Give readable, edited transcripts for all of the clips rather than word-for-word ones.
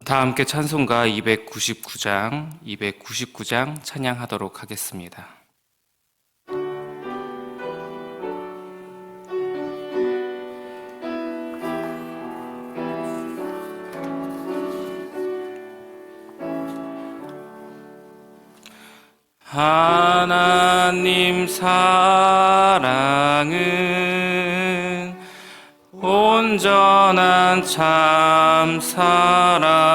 다 함께 찬송가 299장 찬양하도록 하겠습니다. 하나님 사랑은 온전한 참 사랑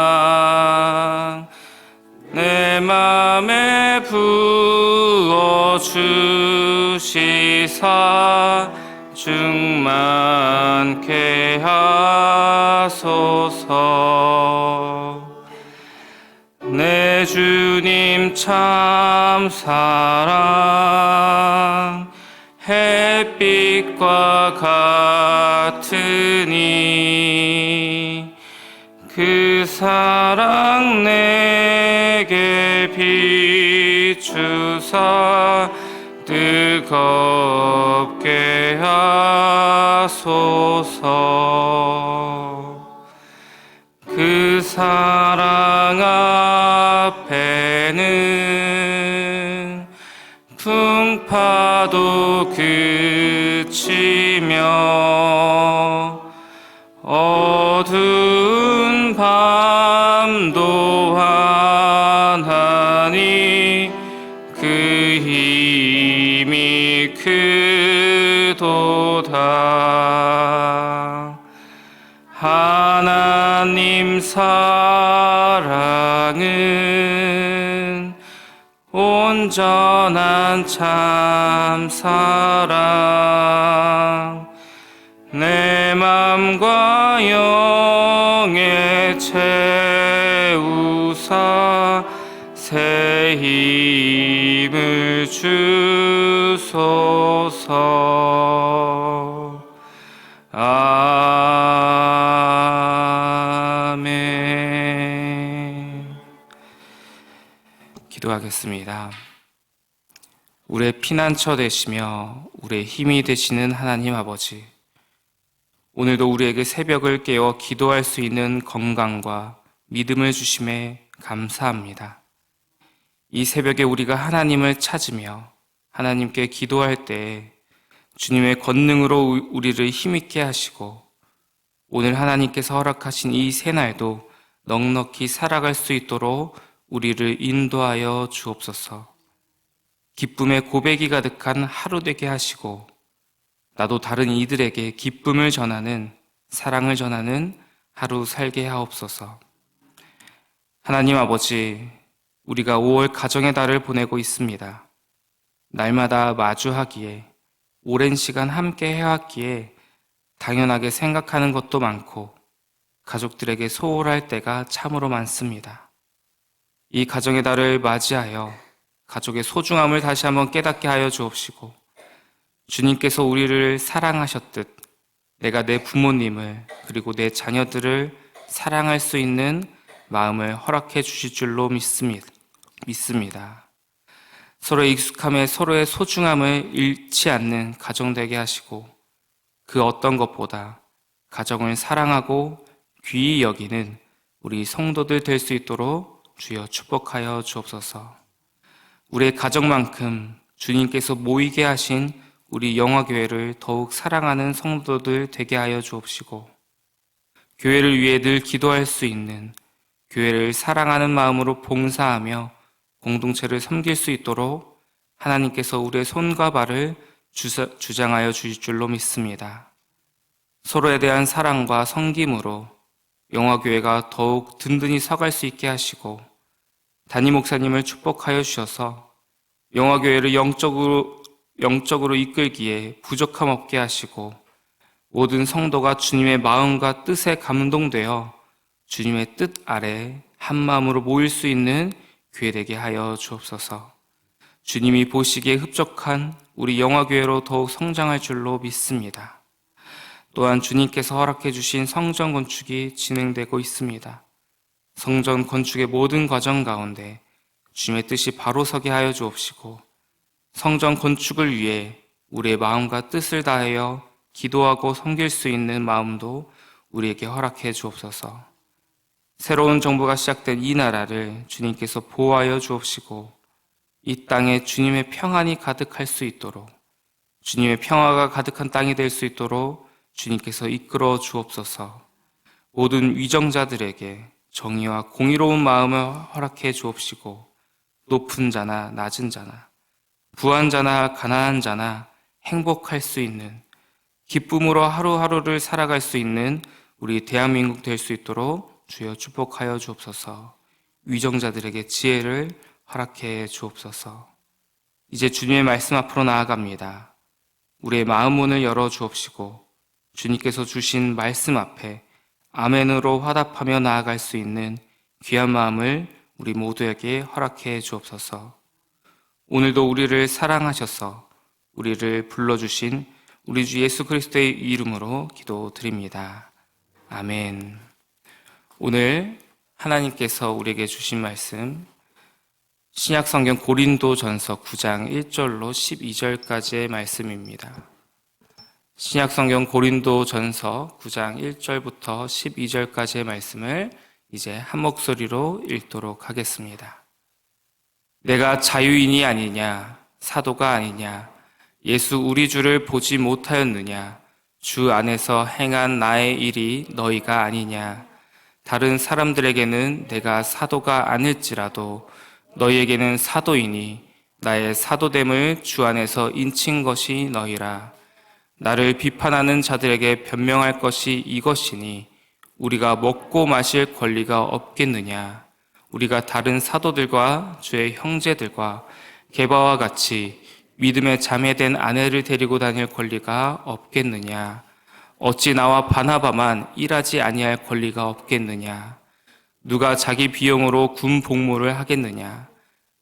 내 맘에 부어주시사 충만케 하소서. 내 주님 참 사랑 햇빛과 같으니 그 사랑 내게 비추사 뜨겁게 하소서. 그 사랑 앞에는 풍파도 그치며 어두운 밤도 환하니 그 힘이 크도다. 하나님 사랑은 온전한 참 사랑 내 맘과 영에 채우사 새 힘을 주소서. 아멘. 기도하겠습니다. 우리의 피난처 되시며 우리의 힘이 되시는 하나님 아버지, 오늘도 우리에게 새벽을 깨워 기도할 수 있는 건강과 믿음을 주심에 감사합니다. 이 새벽에 우리가 하나님을 찾으며 하나님께 기도할 때 주님의 권능으로 우리를 힘있게 하시고 오늘 하나님께서 허락하신 이 새날도 넉넉히 살아갈 수 있도록 우리를 인도하여 주옵소서. 기쁨의 고백이 가득한 하루 되게 하시고 나도 다른 이들에게 기쁨을 전하는, 사랑을 전하는 하루 살게 하옵소서. 하나님 아버지, 우리가 5월 가정의 달을 보내고 있습니다. 날마다 마주하기에, 오랜 시간 함께 해왔기에 당연하게 생각하는 것도 많고 가족들에게 소홀할 때가 참으로 많습니다. 이 가정의 달을 맞이하여 가족의 소중함을 다시 한번 깨닫게 하여 주옵시고 주님께서 우리를 사랑하셨듯 내가 내 부모님을 그리고 내 자녀들을 사랑할 수 있는 마음을 허락해 주실 줄로 믿습니다. 서로의 익숙함에 서로의 소중함을 잃지 않는 가정 되게 하시고 그 어떤 것보다 가정을 사랑하고 귀히 여기는 우리 성도들 될 수 있도록 주여 축복하여 주옵소서. 우리의 가정만큼 주님께서 모이게 하신 우리 영화교회를 더욱 사랑하는 성도들 되게 하여 주옵시고 교회를 위해 늘 기도할 수 있는, 교회를 사랑하는 마음으로 봉사하며 공동체를 섬길 수 있도록 하나님께서 우리의 손과 발을 주장하여 주실 줄로 믿습니다. 서로에 대한 사랑과 섬김으로 영화교회가 더욱 든든히 서갈 수 있게 하시고 담임 목사님을 축복하여 주셔서 영화교회를 영적으로 이끌기에 부족함 없게 하시고 모든 성도가 주님의 마음과 뜻에 감동되어 주님의 뜻 아래 한 마음으로 모일 수 있는 교회 되게 하여 주옵소서. 주님이 보시기에 흡족한 우리 영화교회로 더욱 성장할 줄로 믿습니다. 또한 주님께서 허락해 주신 성전 건축이 진행되고 있습니다. 성전 건축의 모든 과정 가운데 주님의 뜻이 바로 서게 하여 주옵시고 성전 건축을 위해 우리의 마음과 뜻을 다하여 기도하고 섬길 수 있는 마음도 우리에게 허락해 주옵소서. 새로운 정부가 시작된 이 나라를 주님께서 보호하여 주옵시고 이 땅에 주님의 평안이 가득할 수 있도록, 주님의 평화가 가득한 땅이 될 수 있도록 주님께서 이끌어 주옵소서. 모든 위정자들에게 정의와 공의로운 마음을 허락해 주옵시고 높은 자나 낮은 자나 부한 자나 가난한 자나 행복할 수 있는, 기쁨으로 하루하루를 살아갈 수 있는 우리 대한민국 될 수 있도록 주여 축복하여 주옵소서. 위정자들에게 지혜를 허락해 주옵소서. 이제 주님의 말씀 앞으로 나아갑니다. 우리의 마음 문을 열어 주옵시고 주님께서 주신 말씀 앞에 아멘으로 화답하며 나아갈 수 있는 귀한 마음을 우리 모두에게 허락해 주옵소서. 오늘도 우리를 사랑하셔서 우리를 불러주신 우리 주 예수 그리스도의 이름으로 기도드립니다. 아멘. 오늘 하나님께서 우리에게 주신 말씀, 신약성경 고린도전서 9장 1절로 12절까지의 말씀입니다. 신약성경 고린도전서 9장 1절부터 12절까지의 말씀을 이제 한 목소리로 읽도록 하겠습니다. 내가 자유인이 아니냐, 사도가 아니냐, 예수 우리 주를 보지 못하였느냐, 주 안에서 행한 나의 일이 너희가 아니냐, 다른 사람들에게는 내가 사도가 아닐지라도 너희에게는 사도이니 나의 사도됨을 주 안에서 인친 것이 너희라. 나를 비판하는 자들에게 변명할 것이 이것이니 우리가 먹고 마실 권리가 없겠느냐. 우리가 다른 사도들과 주의 형제들과 게바와 같이 믿음에 자매된 아내를 데리고 다닐 권리가 없겠느냐. 어찌 나와 바나바만 일하지 아니할 권리가 없겠느냐. 누가 자기 비용으로 군 복무를 하겠느냐.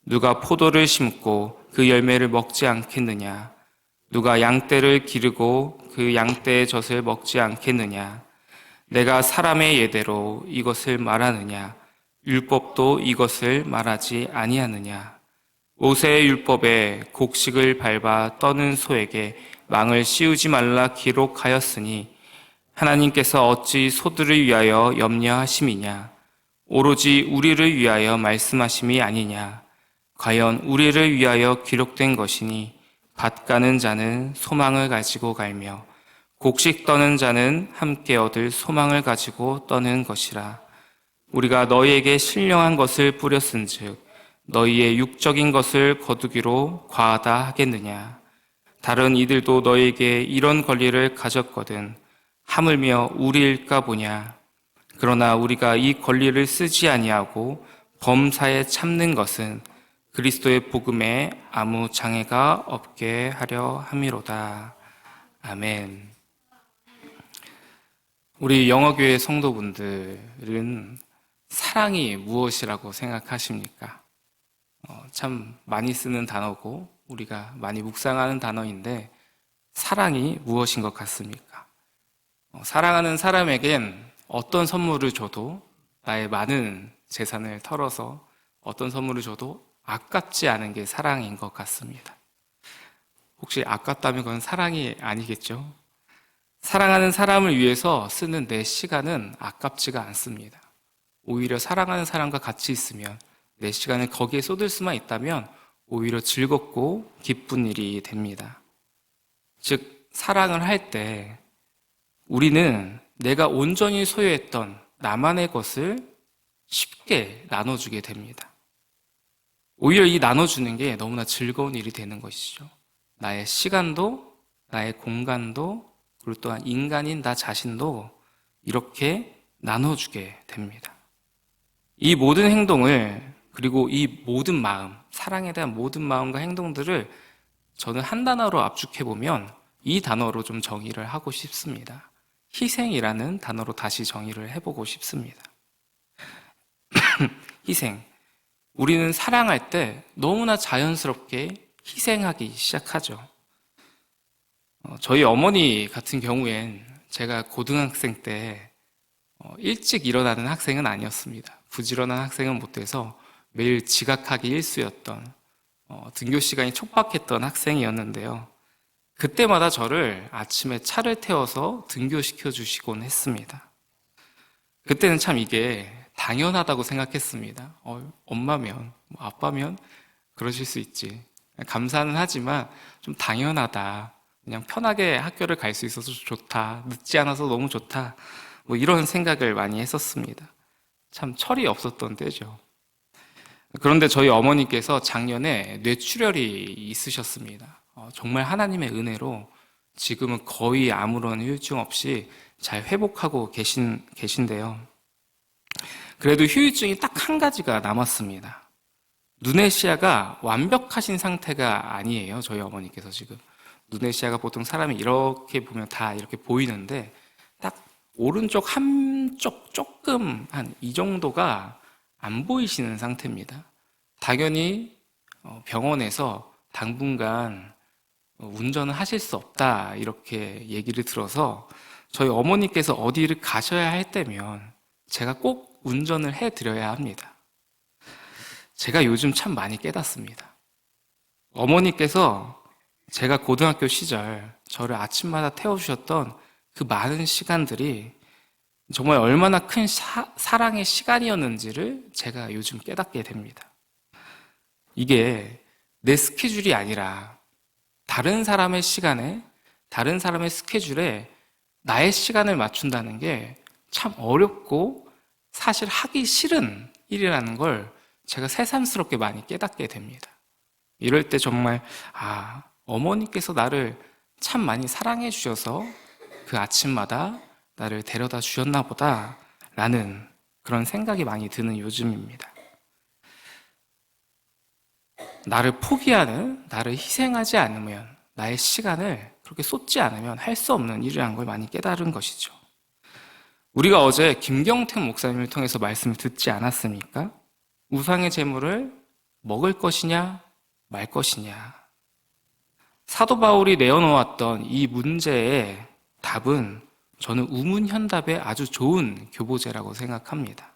누가 포도를 심고 그 열매를 먹지 않겠느냐. 누가 양떼를 기르고 그 양떼의 젖을 먹지 않겠느냐. 내가 사람의 예대로 이것을 말하느냐. 율법도 이것을 말하지 아니하느냐. 모세의 율법에 곡식을 밟아 떠는 소에게 망을 씌우지 말라 기록하였으니 하나님께서 어찌 소들을 위하여 염려하심이냐. 오로지 우리를 위하여 말씀하심이 아니냐. 과연 우리를 위하여 기록된 것이니 밭 가는 자는 소망을 가지고 갈며 곡식 떠는 자는 함께 얻을 소망을 가지고 떠는 것이라. 우리가 너희에게 신령한 것을 뿌렸은즉 너희의 육적인 것을 거두기로 과하다 하겠느냐. 다른 이들도 너희에게 이런 권리를 가졌거든 하물며 우리일까 보냐. 그러나 우리가 이 권리를 쓰지 아니하고 범사에 참는 것은 그리스도의 복음에 아무 장애가 없게 하려 함이로다. 아멘. 우리 영어교회 성도분들은 사랑이 무엇이라고 생각하십니까? 참 많이 쓰는 단어고 우리가 많이 묵상하는 단어인데 사랑이 무엇인 것 같습니까? 사랑하는 사람에겐 어떤 선물을 줘도, 나의 많은 재산을 털어서 어떤 선물을 줘도 아깝지 않은 게 사랑인 것 같습니다. 혹시 아깝다면 그건 사랑이 아니겠죠? 사랑하는 사람을 위해서 쓰는 내 시간은 아깝지가 않습니다. 오히려 사랑하는 사람과 같이 있으면 내 시간을 거기에 쏟을 수만 있다면 오히려 즐겁고 기쁜 일이 됩니다. 즉, 사랑을 할 때 우리는 내가 온전히 소유했던 나만의 것을 쉽게 나눠주게 됩니다. 오히려 이 나눠주는 게 너무나 즐거운 일이 되는 것이죠. 나의 시간도, 나의 공간도, 그리고 또한 인간인 나 자신도 이렇게 나눠주게 됩니다. 이 모든 행동을, 그리고 이 모든 마음, 사랑에 대한 모든 마음과 행동들을 저는 한 단어로 압축해보면 이 단어로 좀 정의를 하고 싶습니다. 희생이라는 단어로 다시 정의를 해보고 싶습니다. 희생. 우리는 사랑할 때 너무나 자연스럽게 희생하기 시작하죠. 저희 어머니 같은 경우엔 제가 고등학생 때 일찍 일어나는 학생은 아니었습니다. 부지런한 학생은 못돼서 매일 지각하기 일쑤였던 등교 시간이 촉박했던 학생이었는데요. 그때마다 저를 아침에 차를 태워서 등교시켜 주시곤 했습니다. 그때는 참 이게 당연하다고 생각했습니다. 엄마면, 아빠면 그러실 수 있지. 감사는 하지만 좀 당연하다. 그냥 편하게 학교를 갈 수 있어서 좋다. 늦지 않아서 너무 좋다. 뭐 이런 생각을 많이 했었습니다. 참 철이 없었던 때죠. 그런데 저희 어머니께서 작년에 뇌출혈이 있으셨습니다. 정말 하나님의 은혜로 지금은 거의 아무런 후유증 없이 잘 회복하고 계신데요. 그래도 후유증이 딱 한 가지가 남았습니다. 눈의 시야가 완벽하신 상태가 아니에요. 저희 어머니께서 지금. 눈의 시야가 보통 사람이 이렇게 보면 다 이렇게 보이는데 딱 오른쪽 한쪽 조금 한 이 정도가 안 보이시는 상태입니다. 당연히 병원에서 당분간 운전을 하실 수 없다 이렇게 얘기를 들어서 저희 어머니께서 어디를 가셔야 할 때면 제가 꼭 운전을 해드려야 합니다. 제가 요즘 참 많이 깨닫습니다. 어머니께서 제가 고등학교 시절 저를 아침마다 태워주셨던 그 많은 시간들이 정말 얼마나 큰 사랑의 시간이었는지를 제가 요즘 깨닫게 됩니다. 이게 내 스케줄이 아니라 다른 사람의 시간에, 다른 사람의 스케줄에 나의 시간을 맞춘다는 게 참 어렵고 사실 하기 싫은 일이라는 걸 제가 새삼스럽게 많이 깨닫게 됩니다. 이럴 때 정말 어머니께서 나를 참 많이 사랑해 주셔서 그 아침마다 나를 데려다 주셨나 보다 라는 그런 생각이 많이 드는 요즘입니다. 나를 포기하는, 나를 희생하지 않으면, 나의 시간을 그렇게 쏟지 않으면 할 수 없는 일이라는 걸 많이 깨달은 것이죠. 우리가 어제 김경택 목사님을 통해서 말씀을 듣지 않았습니까? 우상의 제물을 먹을 것이냐 말 것이냐. 사도 바울이 내어놓았던 이 문제의 답은 저는 우문현답의 아주 좋은 교보제라고 생각합니다.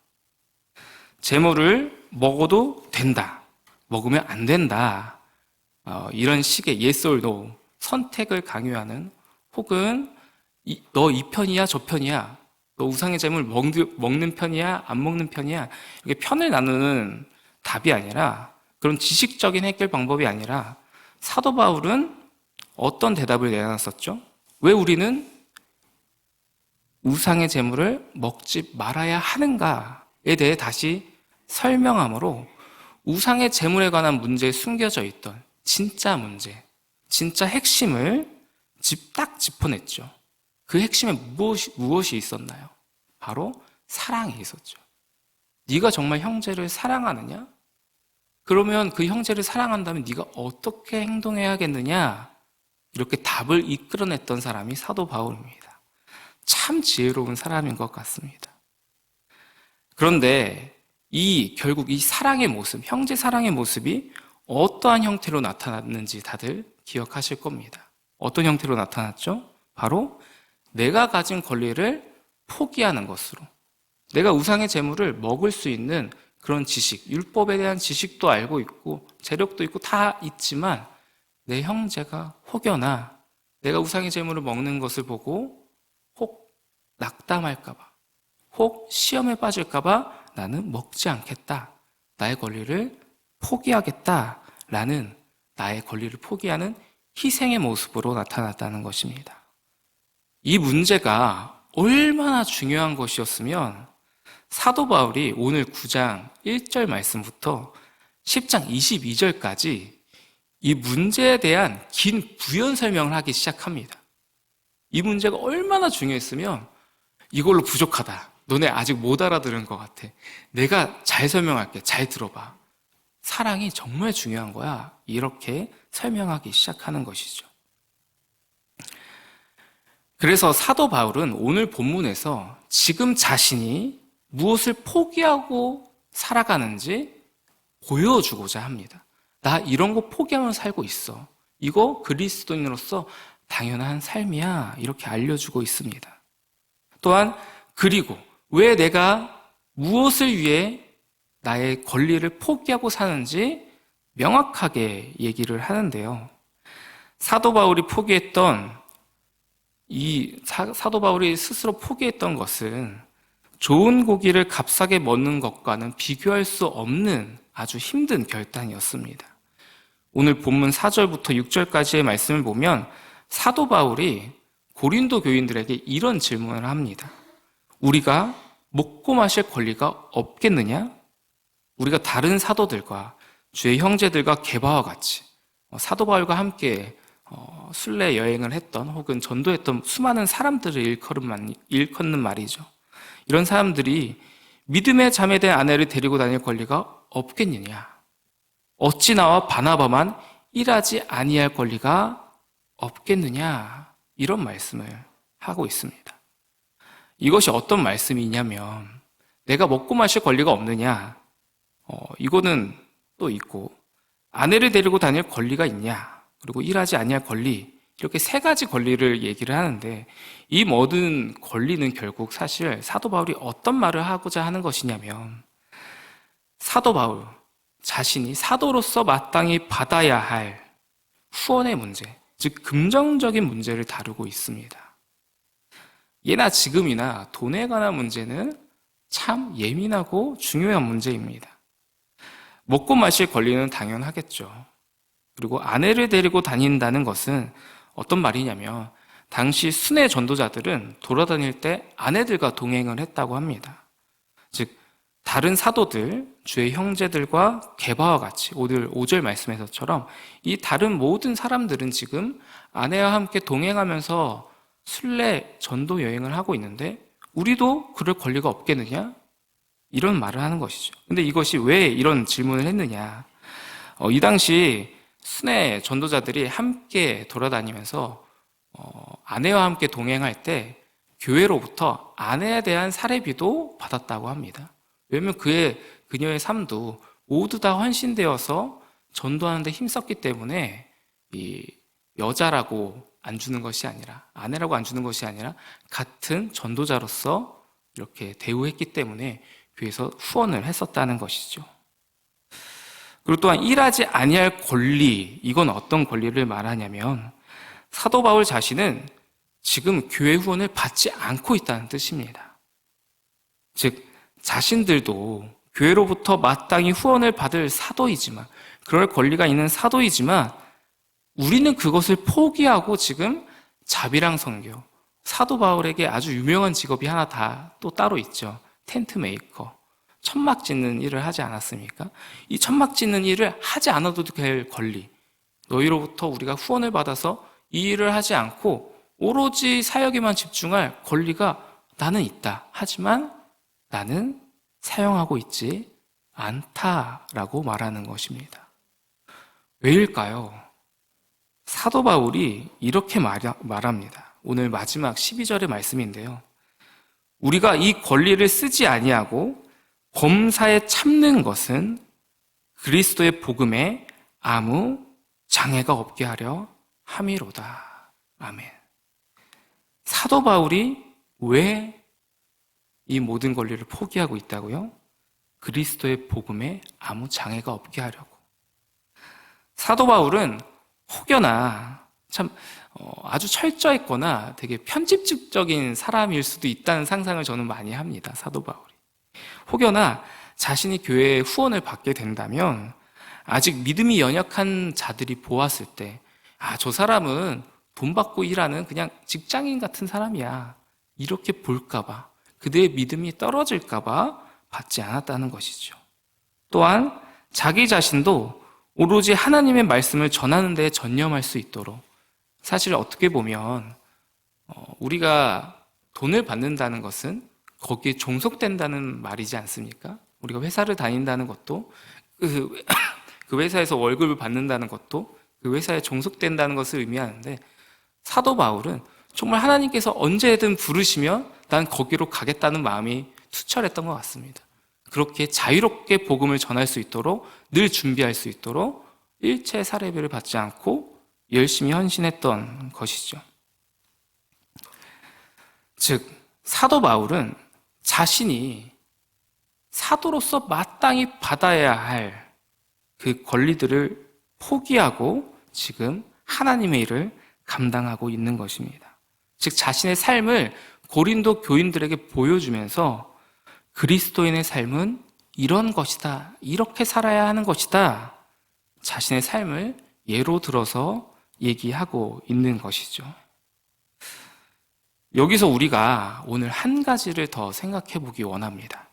제물을 먹어도 된다, 먹으면 안 된다, 이런 식의 yes or no 선택을 강요하는, 혹은 너 이 편이야 저 편이야, 너 우상의 제물 먹는 편이야 안 먹는 편이야, 이렇게 편을 나누는 답이 아니라, 그런 지식적인 해결 방법이 아니라 사도 바울은 어떤 대답을 내놨었죠? 왜 우리는 우상의 제물을 먹지 말아야 하는가에 대해 다시 설명함으로 우상의 제물에 관한 문제에 숨겨져 있던 진짜 문제, 진짜 핵심을 딱 짚어냈죠. 그 핵심에 무엇이 있었나요? 바로 사랑이 있었죠. 네가 정말 형제를 사랑하느냐? 그러면 그 형제를 사랑한다면 네가 어떻게 행동해야겠느냐? 이렇게 답을 이끌어냈던 사람이 사도 바울입니다. 참 지혜로운 사람인 것 같습니다. 그런데 결국 이 사랑의 모습, 형제 사랑의 모습이 어떠한 형태로 나타났는지 다들 기억하실 겁니다. 어떤 형태로 나타났죠? 바로 내가 가진 권리를 포기하는 것으로, 내가 우상의 제물을 먹을 수 있는 그런 지식, 율법에 대한 지식도 알고 있고 재력도 있고 다 있지만 내 형제가 혹여나 내가 우상의 제물을 먹는 것을 보고 혹 낙담할까 봐, 혹 시험에 빠질까 봐 나는 먹지 않겠다, 나의 권리를 포기하겠다라는, 나의 권리를 포기하는 희생의 모습으로 나타났다는 것입니다. 이 문제가 얼마나 중요한 것이었으면 사도 바울이 오늘 9장 1절 말씀부터 10장 22절까지 이 문제에 대한 긴 부연 설명을 하기 시작합니다. 이 문제가 얼마나 중요했으면 이걸로 부족하다, 너네 아직 못 알아들은 것 같아, 내가 잘 설명할게, 잘 들어봐, 사랑이 정말 중요한 거야, 이렇게 설명하기 시작하는 것이죠. 그래서 사도 바울은 오늘 본문에서 지금 자신이 무엇을 포기하고 살아가는지 보여주고자 합니다. 나 이런 거 포기하면 살고 있어, 이거 그리스도인으로서 당연한 삶이야, 이렇게 알려주고 있습니다. 또한 그리고 왜 내가 무엇을 위해 나의 권리를 포기하고 사는지 명확하게 얘기를 하는데요. 사도 바울이 포기했던, 사도 바울이 스스로 포기했던 것은 좋은 고기를 값싸게 먹는 것과는 비교할 수 없는 아주 힘든 결단이었습니다. 오늘 본문 4절부터 6절까지의 말씀을 보면 사도 바울이 고린도 교인들에게 이런 질문을 합니다. 우리가 먹고 마실 권리가 없겠느냐? 우리가 다른 사도들과 주의 형제들과 게바와 같이 사도 바울과 함께 순례 여행을 했던 혹은 전도했던 수많은 사람들을 일컫는 말이죠. 이런 사람들이 믿음의 자매된 아내를 데리고 다닐 권리가 없겠느냐? 어찌 나와 바나바만 일하지 아니할 권리가 없겠느냐? 이런 말씀을 하고 있습니다. 이것이 어떤 말씀이냐면 내가 먹고 마실 권리가 없느냐? 이거는 또 있고 아내를 데리고 다닐 권리가 있냐? 그리고 일하지 아니할 권리, 이렇게 세 가지 권리를 얘기를 하는데 이 모든 권리는 결국 사실 사도 바울이 어떤 말을 하고자 하는 것이냐면 사도 바울 자신이 사도로서 마땅히 받아야 할 후원의 문제, 즉 금전적인 문제를 다루고 있습니다. 예나 지금이나 돈에 관한 문제는 참 예민하고 중요한 문제입니다. 먹고 마실 권리는 당연하겠죠. 그리고 아내를 데리고 다닌다는 것은 어떤 말이냐면 당시 순회 전도자들은 돌아다닐 때 아내들과 동행을 했다고 합니다. 즉 다른 사도들, 주의 형제들과 게바와 같이 오늘 5절 말씀에서처럼 이 다른 모든 사람들은 지금 아내와 함께 동행하면서 순례 전도 여행을 하고 있는데 우리도 그럴 권리가 없겠느냐? 이런 말을 하는 것이죠. 근데 이것이 왜 이런 질문을 했느냐? 이 당시 순회 전도자들이 함께 돌아다니면서 아내와 함께 동행할 때 교회로부터 아내에 대한 사례비도 받았다고 합니다. 왜냐하면 그녀의 삶도 모두 다 헌신되어서 전도하는 데 힘썼기 때문에 이 여자라고 안 주는 것이 아니라 아내라고 안 주는 것이 아니라 같은 전도자로서 이렇게 대우했기 때문에 교회에서 후원을 했었다는 것이죠. 그리고 또한 일하지 아니할 권리, 이건 어떤 권리를 말하냐면 사도 바울 자신은 지금 교회 후원을 받지 않고 있다는 뜻입니다. 즉 자신들도 교회로부터 마땅히 후원을 받을 사도이지만 그럴 권리가 있는 사도이지만 우리는 그것을 포기하고 지금 자비랑 선교, 사도 바울에게 아주 유명한 직업이 하나 또 따로 있죠. 텐트 메이커, 천막 짓는 일을 하지 않았습니까? 이 천막 짓는 일을 하지 않아도 될 권리, 너희로부터 우리가 후원을 받아서 이 일을 하지 않고 오로지 사역에만 집중할 권리가 나는 있다. 하지만 나는 사용하고 있지 않다라고 말하는 것입니다. 왜일까요? 사도 바울이 이렇게 말합니다. 오늘 마지막 12절의 말씀인데요. 우리가 이 권리를 쓰지 아니하고 범사에 참는 것은 그리스도의 복음에 아무 장애가 없게 하려 함이로다. 아멘. 사도 바울이 왜 이 모든 권리를 포기하고 있다고요? 그리스도의 복음에 아무 장애가 없게 하려고. 사도 바울은 혹여나 참 아주 철저했거나 되게 편집적인 사람일 수도 있다는 상상을 저는 많이 합니다. 사도 바울이. 혹여나 자신이 교회에 후원을 받게 된다면 아직 믿음이 연약한 자들이 보았을 때 저 사람은 돈 받고 일하는 그냥 직장인 같은 사람이야. 이렇게 볼까 봐, 그들의 믿음이 떨어질까 봐 받지 않았다는 것이죠. 또한 자기 자신도 오로지 하나님의 말씀을 전하는 데 전념할 수 있도록, 사실 어떻게 보면 우리가 돈을 받는다는 것은 거기에 종속된다는 말이지 않습니까? 우리가 회사를 다닌다는 것도 그 회사에서 월급을 받는다는 것도 그 회사에 종속된다는 것을 의미하는데 사도 바울은 정말 하나님께서 언제든 부르시면 난 거기로 가겠다는 마음이 투철했던 것 같습니다. 그렇게 자유롭게 복음을 전할 수 있도록 늘 준비할 수 있도록 일체 사례비를 받지 않고 열심히 헌신했던 것이죠. 즉 사도 바울은 자신이 사도로서 마땅히 받아야 할 그 권리들을 포기하고 지금 하나님의 일을 감당하고 있는 것입니다. 즉 자신의 삶을 고린도 교인들에게 보여주면서 그리스도인의 삶은 이런 것이다, 이렇게 살아야 하는 것이다, 자신의 삶을 예로 들어서 얘기하고 있는 것이죠. 여기서 우리가 오늘 한 가지를 더 생각해 보기 원합니다.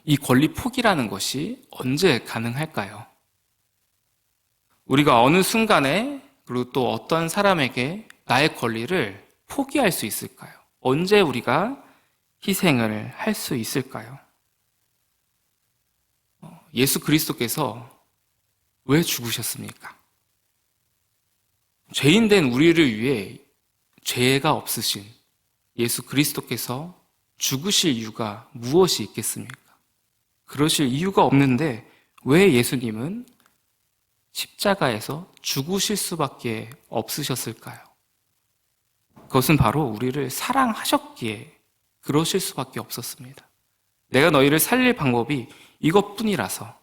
이 권리 포기라는 것이 언제 가능할까요? 우리가 어느 순간에, 그리고 또 어떤 사람에게 나의 권리를 포기할 수 있을까요? 언제 우리가 희생을 할 수 있을까요? 예수 그리스도께서 왜 죽으셨습니까? 죄인 된 우리를 위해 죄가 없으신 예수 그리스도께서 죽으실 이유가 무엇이 있겠습니까? 그러실 이유가 없는데 왜 예수님은 십자가에서 죽으실 수밖에 없으셨을까요? 그것은 바로 우리를 사랑하셨기에 그러실 수밖에 없었습니다. 내가 너희를 살릴 방법이 이것뿐이라서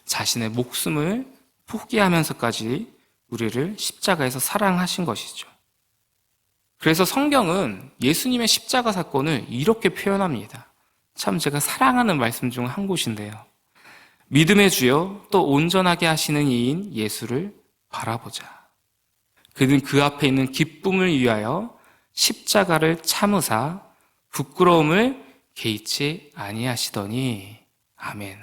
자신의 목숨을 포기하면서까지 우리를 십자가에서 사랑하신 것이죠. 그래서 성경은 예수님의 십자가 사건을 이렇게 표현합니다. 참 제가 사랑하는 말씀 중 한 곳인데요. 믿음의 주여 또 온전하게 하시는 이인 예수를 바라보자. 그는 그 앞에 있는 기쁨을 위하여 십자가를 참으사 부끄러움을 개의치 아니하시더니. 아멘.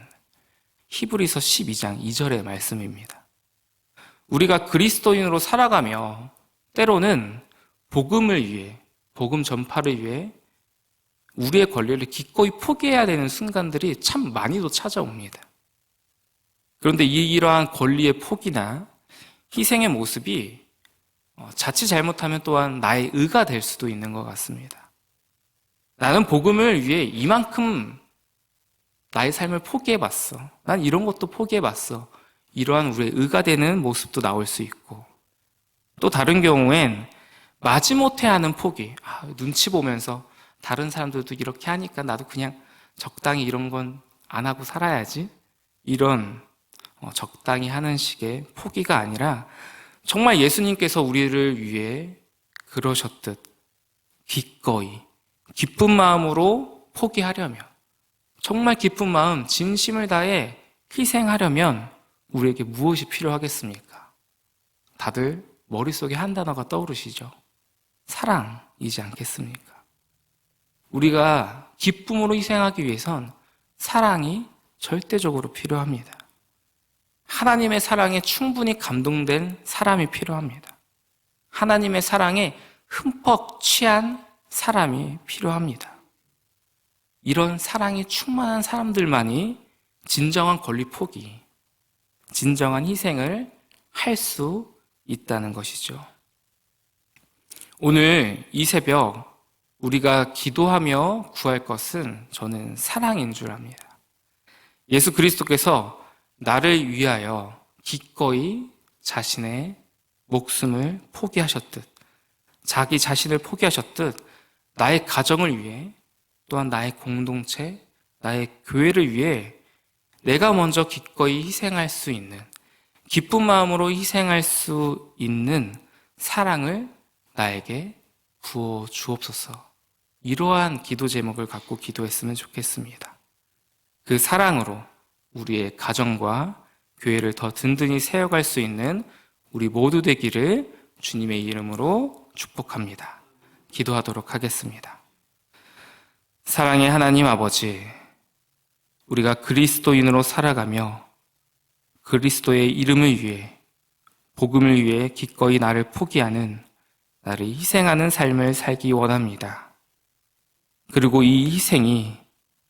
히브리서 12장 2절의 말씀입니다. 우리가 그리스도인으로 살아가며 때로는 복음을 위해, 복음 전파를 위해 우리의 권리를 기꺼이 포기해야 되는 순간들이 참 많이도 찾아옵니다. 그런데 이러한 권리의 포기나 희생의 모습이 자칫 잘못하면 또한 나의 의가 될 수도 있는 것 같습니다. 나는 복음을 위해 이만큼 나의 삶을 포기해봤어. 난 이런 것도 포기해봤어. 이러한 우리의 의가 되는 모습도 나올 수 있고, 또 다른 경우엔 마지못해 하는 포기. 눈치 보면서 다른 사람들도 이렇게 하니까 나도 그냥 적당히 이런 건 안 하고 살아야지. 이런 적당히 하는 식의 포기가 아니라 정말 예수님께서 우리를 위해 그러셨듯 기꺼이 기쁜 마음으로 포기하려면, 정말 기쁜 마음, 진심을 다해 희생하려면 우리에게 무엇이 필요하겠습니까? 다들 머릿속에 한 단어가 떠오르시죠? 사랑이지 않겠습니까? 우리가 기쁨으로 희생하기 위해선 사랑이 절대적으로 필요합니다. 하나님의 사랑에 충분히 감동된 사람이 필요합니다. 하나님의 사랑에 흠뻑 취한 사람이 필요합니다. 이런 사랑이 충만한 사람들만이 진정한 권리 포기, 진정한 희생을 할 수 있다는 것이죠. 오늘 이 새벽 우리가 기도하며 구할 것은 저는 사랑인 줄 압니다. 예수 그리스도께서 나를 위하여 기꺼이 자신의 목숨을 포기하셨듯, 자기 자신을 포기하셨듯 나의 가정을 위해, 또한 나의 공동체, 나의 교회를 위해 내가 먼저 기꺼이 희생할 수 있는, 기쁜 마음으로 희생할 수 있는 사랑을 나에게 부어 주옵소서. 이러한 기도 제목을 갖고 기도했으면 좋겠습니다. 그 사랑으로 우리의 가정과 교회를 더 든든히 세워갈 수 있는 우리 모두 되기를 주님의 이름으로 축복합니다. 기도하도록 하겠습니다. 사랑의 하나님 아버지, 우리가 그리스도인으로 살아가며 그리스도의 이름을 위해, 복음을 위해 기꺼이 나를 포기하는, 나를 희생하는 삶을 살기 원합니다. 그리고 이 희생이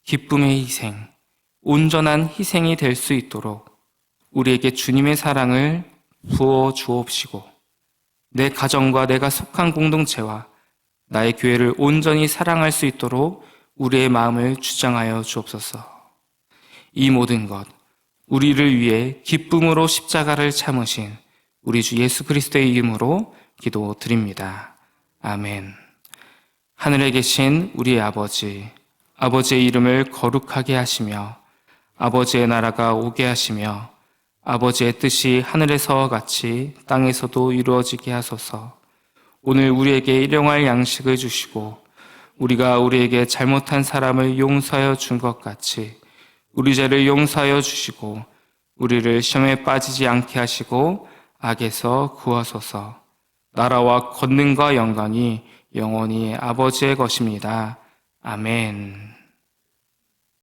기쁨의 희생, 온전한 희생이 될 수 있도록 우리에게 주님의 사랑을 부어 주옵시고, 내 가정과 내가 속한 공동체와 나의 교회를 온전히 사랑할 수 있도록 우리의 마음을 주장하여 주옵소서. 이 모든 것, 우리를 위해 기쁨으로 십자가를 참으신 우리 주 예수 그리스도의 이름으로 기도드립니다. 아멘. 하늘에 계신 우리의 아버지, 아버지의 이름을 거룩하게 하시며 아버지의 나라가 오게 하시며 아버지의 뜻이 하늘에서와 같이 땅에서도 이루어지게 하소서. 오늘 우리에게 일용할 양식을 주시고 우리가 우리에게 잘못한 사람을 용서하여 준 것 같이 우리 죄를 용서하여 주시고 우리를 시험에 빠지지 않게 하시고 악에서 구하소서. 나라와 권능과 영광이 영원히 아버지의 것입니다. 아멘.